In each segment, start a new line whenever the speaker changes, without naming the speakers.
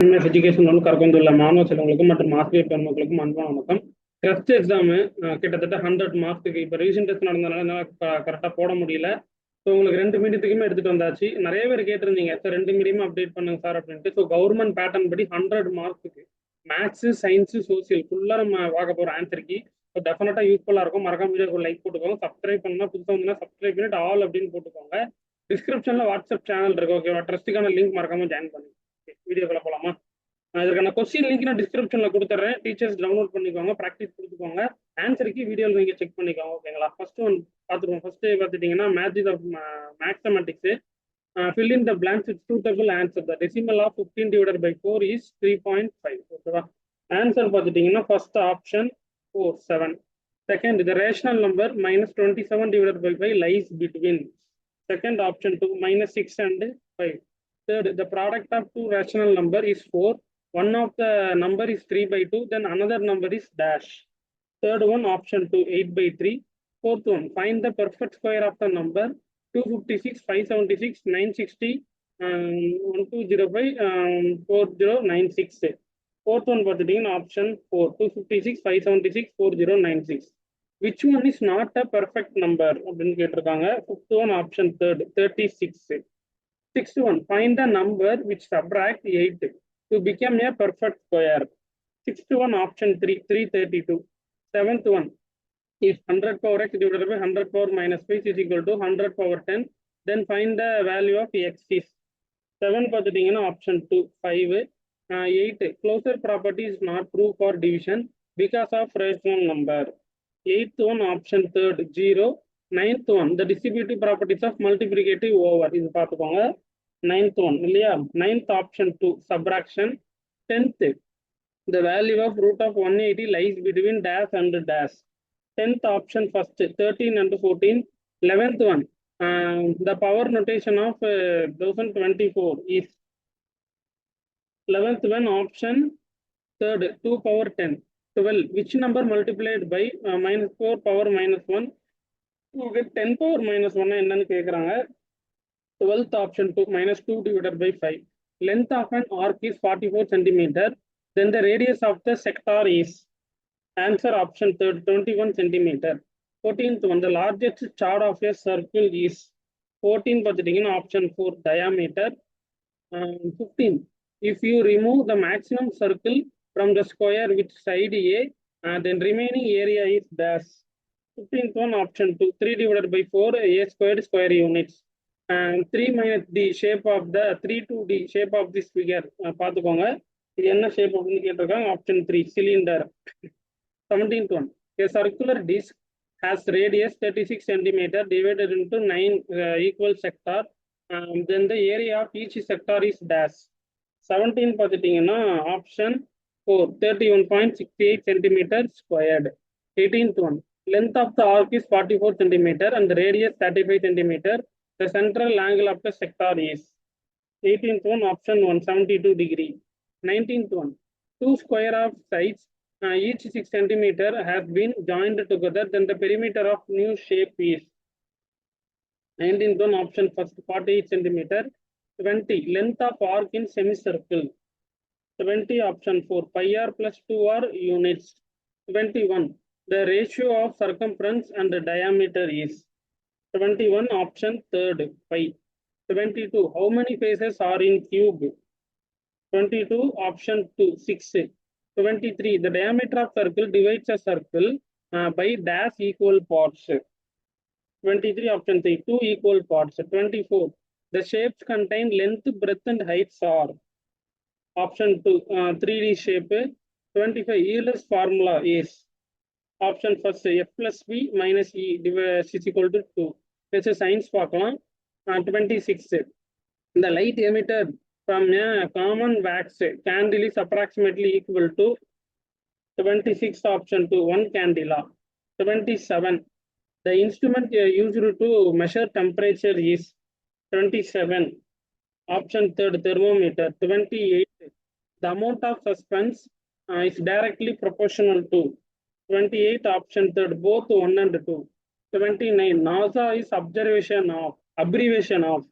MS education loan கற்கொண்டுள்ள மாணவ செல்வங்களுக்கும் மற்றும் ஆசிரியர் பெருமக்களுக்கும் அன்பான வணக்கம். டெஸ்ட் எக்ஸாமு கிட்டத்தட்ட 100 மார்க்குக்கு இப்போ ரீசெண்ட் டெஸ்ட் நடந்ததுனால கரெக்டாக போட முடியல. ஸோ உங்களுக்கு 2 மீடியத்துக்குமே எடுத்துட்டு வந்தாச்சு. நிறைய பேர் கேட்டிருந்தீங்க சார் 2 மீடியமும் அப்டேட் பண்ணுங்க சார் அப்படின்ட்டு. ஸோ கவர்மெண்ட் பேட்டர்ன் படி 100 மார்க்குக்கு மேக்ஸு, சயின்ஸு, சோசியல் ஃபுல்லாக நம்ம பார்க்க போகிற ஆன்சருக்கு ஸோ டெஃபினட்டாக யூஸ்ஃபுல்லாக இருக்கும். மறக்காம வீடியோக்கு லைக் போட்டுக்கோங்க. சப்ஸ்கிரைப் பண்ணால் புதுசாக வந்து சப்ஸ்கிரைப் பண்ணிட்டு ஆல் அப்படின்னு போட்டுக்கோங்க. டிஸ்கிரிப்ஷனில் வாட்ஸ்அப் சேனல் இருக்கு, ஓகேவா? ட்ரஸ்ட்டுக்கான லிங்க் மறக்காம ஜாயின் பண்ணுங்க. வீடியோக்குள்ள போலாமா? இதுக்கான கொஸ்டின் லிங்க் நான் டிஸ்கிரிப்ஷன்ல கொடுத்துறேன். டீச்சர்ஸ் டவுன்லோட் பண்ணிக்கோங்க, ப்ராக்டிஸ் கொடுத்துக்கோங்க. ஆன்சருக்கு வீடியோவில் நீங்க செக் பண்ணிக்கோங்க, ஓகேங்களா? ஃபர்ஸ்ட் ஒன் பார்த்துருவோம். ஃபர்ஸ்ட் பார்த்துட்டீங்கன்னா maths of mathematics. fill in the blanks with suitable answer. The decimal of 15 divided by 4 is 3.5. ஓகேவா? ஆன்சர் பார்த்துட்டீங்கன்னா first option 4, 7. Second, the rational number minus 27 divided by 5 lies between. Second option 2, minus 6 and 5. Third, the product of two rational number is 4. One of the number is 3 by 2, then another number is dash. Third one, option 2, 8 by 3. Fourth one, find the perfect square of the number 256, 576, 960, 1205, 4096. Fourth one, option 4, 256, 576, 4096. Which one is not a perfect number? Fifth one, option 36. Sixth one, find the number which subtract 8 to become a perfect square. Sixth one, option 3, 332. Seventh one, if 100 power x divided by 100 power minus 5 is equal to 100 power 10, then find the value of x is. 7 option 2, 5. 8, closure property is not true for division because of rational number. 8th one, option 3, 0. 9th one, the distributive properties of multiplicative over. This is 9th one. 9th option 2, subtraction. 10th, the value of root of 180 lies between dash and dash. 10th option first, 13 and 14. 11th one, the power notation of 1024 is. 11th one, option third, 2 power 10. 12, which number multiplied by minus 4 power minus 1 to get 10 power minus 1 என்னன்னு கேக்குறாங்க. 12th option 2, minus 2 divided by 5. Length of an arc is 44 centimeter. Then the radius of the sector is. Answer option 3, 21 centimeter. 14th one, the largest chord of a circle is. 14 option 4, diameter. 15, if you remove the maximum circle from the square with side A, then remaining area is dash. 15th one, option 2, 3 divided by 4 a squared square units. And 3 minus d shape of the 3 to d shape of this figure. பார்த்துக்கோங்க, இது என்ன shape அப்படின்னு கேட்டிருக்காங்க. Option 3, cylinder. 17th one, a circular disc has radius 36 centimeter divided into 9 equal sector. Then the area of each sector is dash. 17 பார்த்துட்டீங்கன்னா option 4, 31.68 centimeter squared. 18th one, length of the arc is 44 centimeter and the radius 35 centimeter. The central angle of the sector is. 18th one, option 1, 72 degree. 19th one, two square of sides each 6 centimeter has been joined together, then the perimeter of new shape is. 19th one, option first, 48 centimeter. 20, length of arc in semicircle. 20, option 4, pi r plus 2r units. 21, the ratio of circumference and the diameter is. 21, option 3, pi. 22, how many faces are in cube? 22, option 2, 6. 23, the diameter of circle divides a circle by dash equal parts. 23, option 3, 2 equal parts. 24, the shapes contain length, breadth and heights are. Option 2, 3D shape. 25, Euler's formula is. Option first, f plus b minus e is equal to 2. This is science பார்க்கலாம். 26, the light emitted from a common wax candle is approximately equal to. 26, option 2, 1 candela. 27, the instrument used to measure temperature is. 27, option 3, thermometer. 28, the amount of suspense is directly proportional to. 28, option 3, both 1 and 2. 29, NASA is abbreviation of.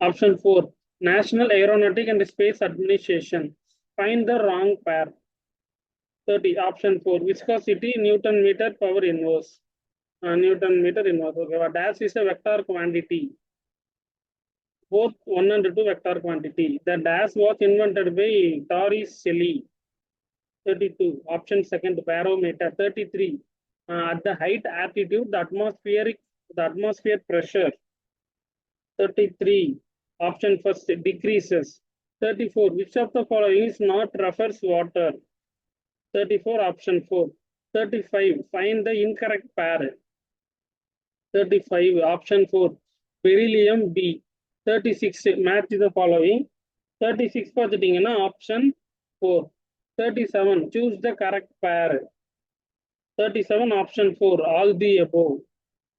Option 4, National Aeronautic and Space Administration. Find the wrong pair. 30. Option 4. Viscosity, Newton meter, power inverse. Newton meter inverse. Okay. What dash is a vector quantity. Both 1 and 2 vector quantity. The dash was invented by Torricelli. 32. Option second, barometer. 33. At the height altitude, the atmosphere pressure. 33. Option first decreases. 34. Which of the following is not refers water? 34. Option 4. 35. Find the incorrect pair. 35. Option 4. Beryllium B. 36. Match the following. 36 பார்த்துட்டீங்கன்னா option 4. 37. Choose the correct pair. 37. Option 4. All the above.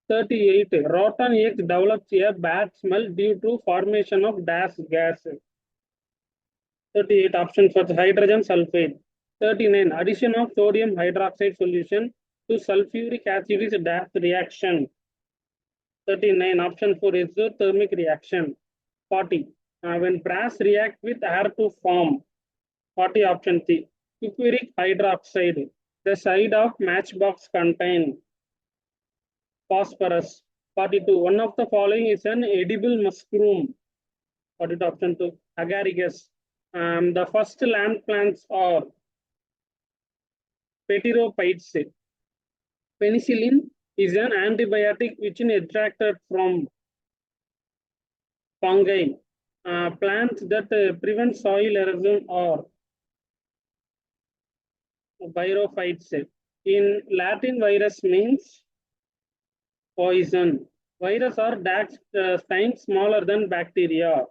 38. Rotten eggs develops a bad smell due to formation of dash gas. 38. Option for hydrogen sulfide. 39. Addition of sodium hydroxide solution to sulfuric acid is dash reaction. 39. Option 4. Exothermic reaction. 40. When brass react with air to form. 40. Option 3. Sulfuric hydroxide. The side of matchbox contain phosphorus. 42. One of the following is an edible mushroom. 42. Option 2. Agaricus. The first land plants are pterophytes. Penicillin is an antibiotic which is extracted from fungi. Plants that prevent soil erosion are birophytes. In Latin, virus means poison. Virus are dash times smaller than bacteria.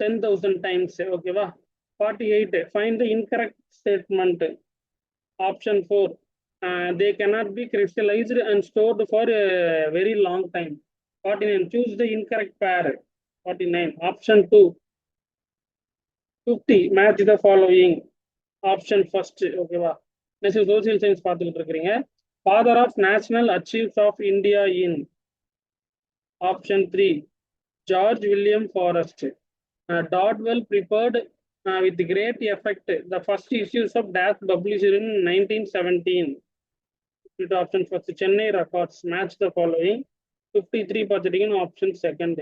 10,000 times. Okay, va? 48. Find the incorrect statement. Option 4. They cannot be crystallized and stored for a very long time. 49. Choose the incorrect pair. 49. Option 2. 50. Match the following. Option first. Okay, va? Next is social science பார்த்துக்கிட்டு இருக்கிறீங்க. Father of National Archives of India in. Option 3. George William Forrest. Dodwell prepared with great effect the first issues of Dash published in 1917. Option first, Chennai Records. Match the following. 53 பார்த்துட்டீங்கன்னா option second.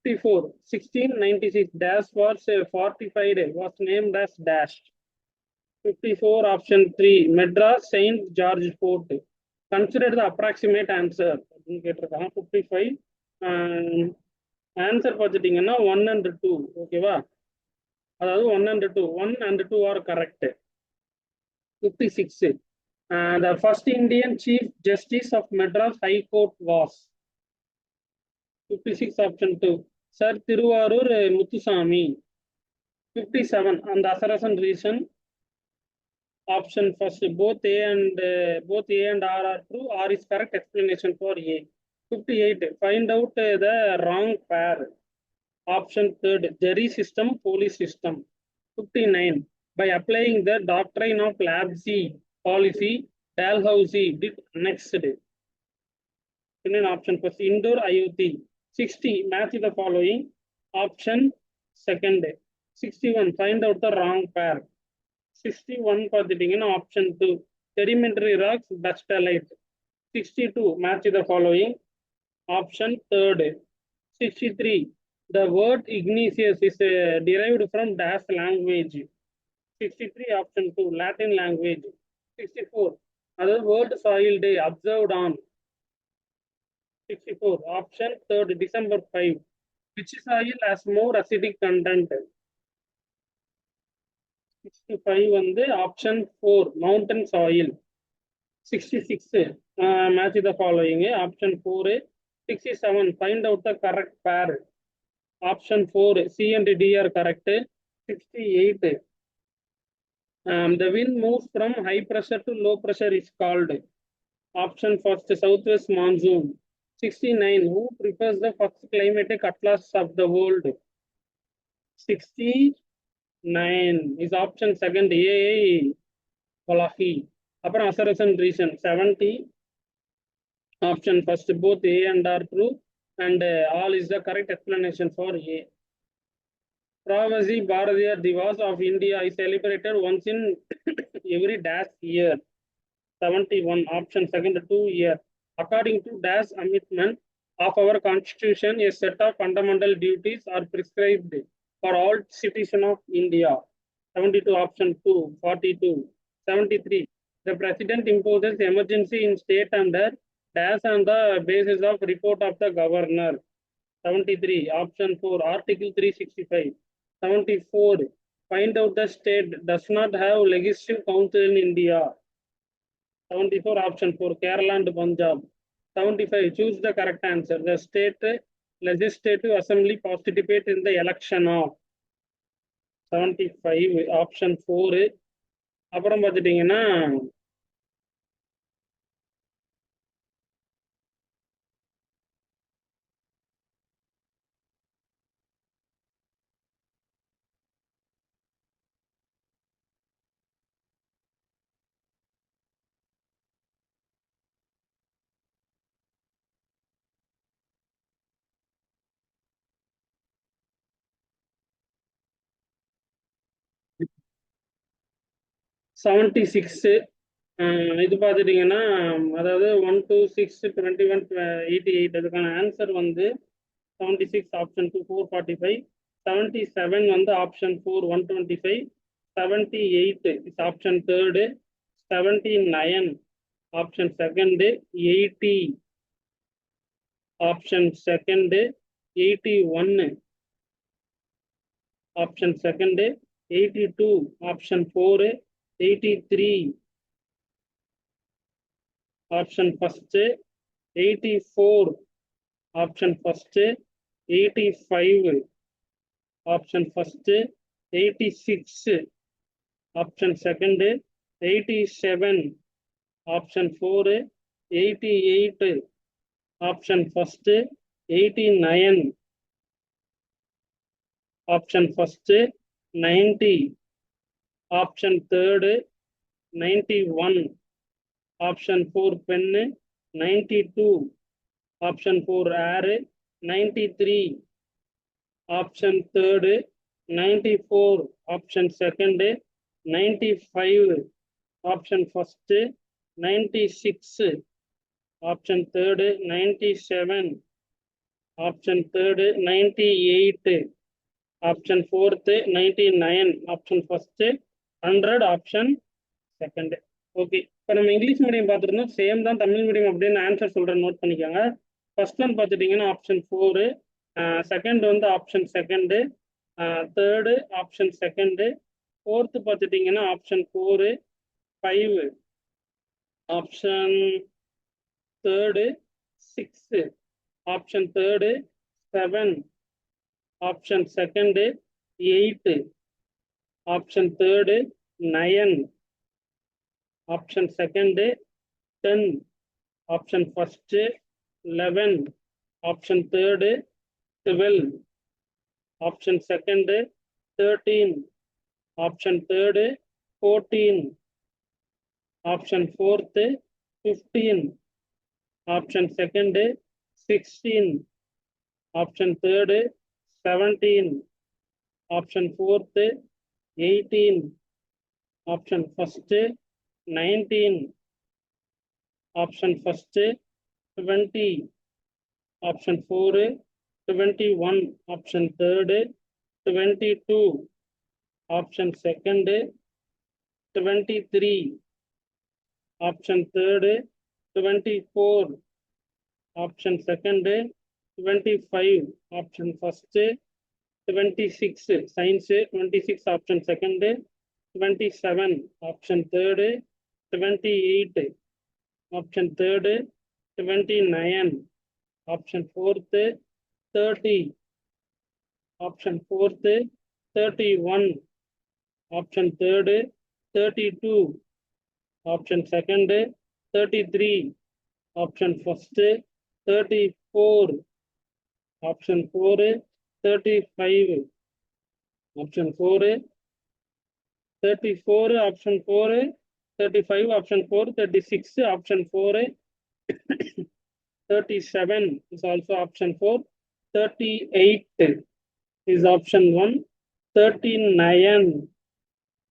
54. 1696 Dash was fortified, was named as Dash. 54. Option 3. Madras Saint George Fort. Consider the approximate answer. 55. Answer பார்த்துட்டீங்கன்னா 1 and 2. ஓகேவா? அதாவது 1 and 2. 1 and 2 are correct. 56. The first Indian Chief Justice of Madras High Court was. 56. Option 2. Sir Thiruvarur Muthusamy. 57. On the assassination reason. Option first. Both A and R are true. R is correct explanation for A. 58. Find out the wrong pair. Option third. Jury system, police system. 59. By applying the doctrine of Labsi policy, Dalhousie did next. Option first. Indoor IoT. 60. Match the following. Option second. 61. Find out the wrong pair. 61 பார்த்துட்டீங்கன்னா option 2. Sedimentary rocks, bastalite. 62. Match the following. Option third. 63. The word igneous is derived from dash language. 63. Option 2. Latin language. 64. Other word soil day observed on. 64. Option third. December 5. Which soil has more acidic content? 65 வந்து option 4. Mountain soil. 66. Match the following. Option 4. 67. Find out the correct pair. Option 4. C and D are correct. 68. The wind moves from high pressure to low pressure is called. Option first, southwest monsoon. 69. Who prepares the first climatic atlas of the world? 69 is option second. A. Wallahi. அப்புறம் assassination reason. 70. Option first, both A and R true. and all is the correct explanation for A. Pravasi Bharatiya Divas of India is celebrated once in every dash year. 71. Option second, 2 year. According to dash amendment of our constitution, a set of fundamental duties are prescribed for all citizens of India. 72. Option 2. 42. 73. The president imposes emergency in state under dash on the basis of report of the governor. 73. Option 4. Article 365. 74. Find out the state does not have legislative council in India. 74. Option 4. Kerala and Punjab. 75. Choose the correct answer. The state legislative assembly participate in the election of. 75. Option 4. அப்புறம் பார்த்துட்டீங்கன்னா 76. இது பார்த்துட்டீங்கன்னா அதாவது 1 2 6 21 88 அதுக்கான answer வந்து 76 option 2 445. 77 வந்து option 4 125. 78 is option third. 79 option second. 80 option second. 81 option second. 82 option 4. 83 option first. 84 option first. 85 option first. 86 option second. 87 option 4. 88 option first. 89 option first. 90 option third. 91 option 4 pen. 92 option 4 air. 93 option third. 94 option second. 95 option first. 96 option third. 97 option third. 98 option fourth. 99 option first. 100 option second. Okay, இப்போ நம்ம English medium பார்த்துருந்தோம், same தான் Tamil medium அப்படின்னு answer சொல்கிறேன், note பண்ணிக்கோங்க. First one பார்த்துட்டிங்கன்னா option 4. Second வந்து option second. Third option second. Fourth பார்த்துட்டிங்கன்னா option 4. 5 option third. 6 option third. 7 option second. 8 option third. 9 option second. 10 option first. 11 option third. 12 option second. 13 option third. 14 option fourth. 15 option second. 16 option third. 17 option fourth. 18 option first. 19 option first. 20 option 4. 21 option third. 22 option second. 23 option third. 24 option second. 25 option first. 26 science. 26 option second. 27 option third. 28 option third. 29 option fourth. 30 option fourth. 31 option third. 32 option second. 33 option first. 34 option 4. 35 option 4. 34 option 4. 35 option 4. 36 option 4. 37 is also option 4. 38 is option 1. 39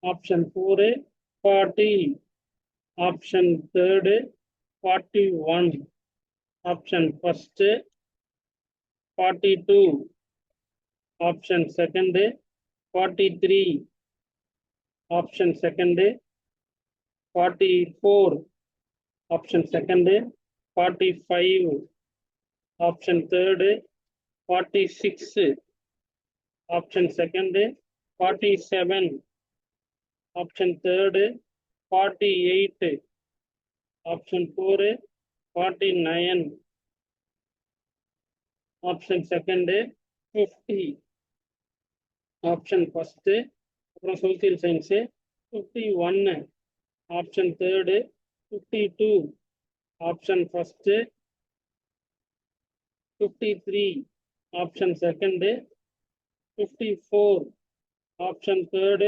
option 4. 40 option 3. 41 option 1st. 42 option 2nd. 43 option 2nd. 44 option 2nd. 45 option 3rd. 46 option 2nd. 47 option 3rd. 48 option 4. 49 option 2nd. 50 option 1st. அப்புறம் social science 51 option 3rd. 52 option 1st. 53 option 2nd. 54 option 3rd.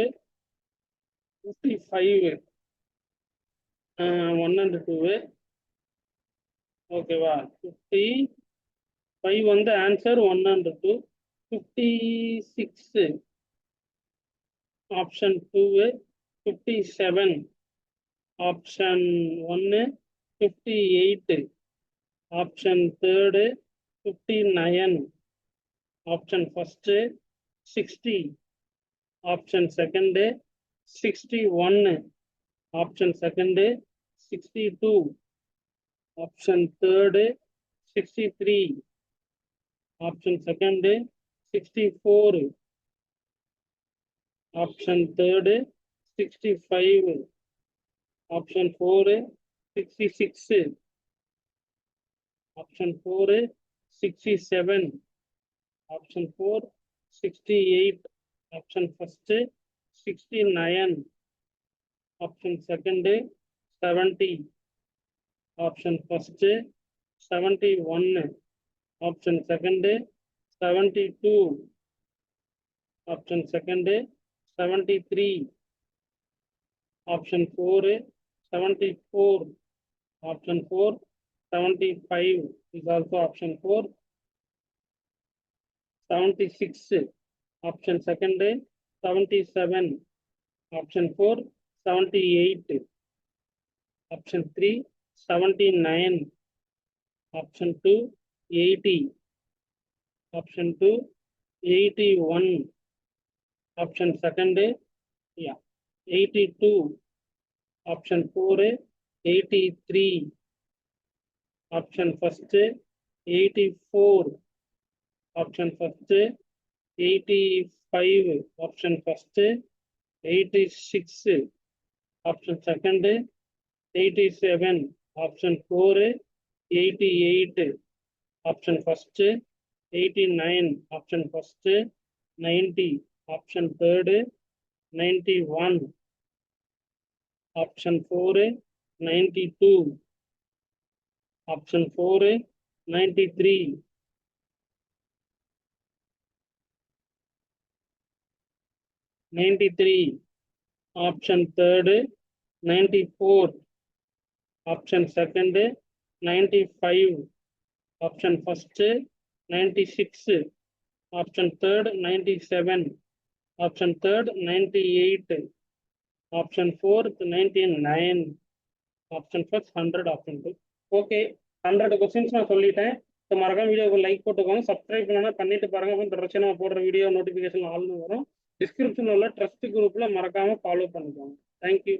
55 1 and 2. ஓகேவா 55 வந்து answer 1 and 2. 56 option 2. 57 option 1. 58 option 3rd. 59 option 1st. 60 option 2nd. 61 option 2nd. 62 option 3rd. 63 option 2nd. 64 option 3rd. 65 option 4. 66 option 4. 67 option 4. 68 option 1st. 69 option 2nd. 70 option 1st. 71 option 2nd. 72 option 2nd. 73 option 4. 74 option 4. 75 is also option 4. 76 option 2nd. 77 option 4. 78 option 3. 79 option 2. 80 option 2. 81 option 2nd. 82 option 4. 83 option 1st. 84 option 1st. 85 option 1st. 86 option 2nd. 87 option 4. 88 option 1st. 89 option 1st. 90 option 3rd. 91 option 4. 92 option 4. 93 93 option 3rd. 94 option 2nd. 95 option 1st. 96 option 3rd. 97 option 3rd. 98 option 4th. 99 option 1st. 100 option 2. Okay 100 questions நான் சொல்லிட்டேன். So மறக்காம வீடியோக்கு like போட்டுக்கோங்க. Subscribe பண்ணா பண்ணிட்டு பாருங்க. அப்புறம் தொடர்ச்சியாக நம்ம போடுற வீடியோ நோட்டிஃபிகேஷன் ஆல்னு வரும். டிஸ்கிரிப்ஷனில் உள்ள ட்ரஸ்ட் குரூப்ல மறக்காம ஃபாலோ பண்ணிக்கோங்க. தேங்க்யூ.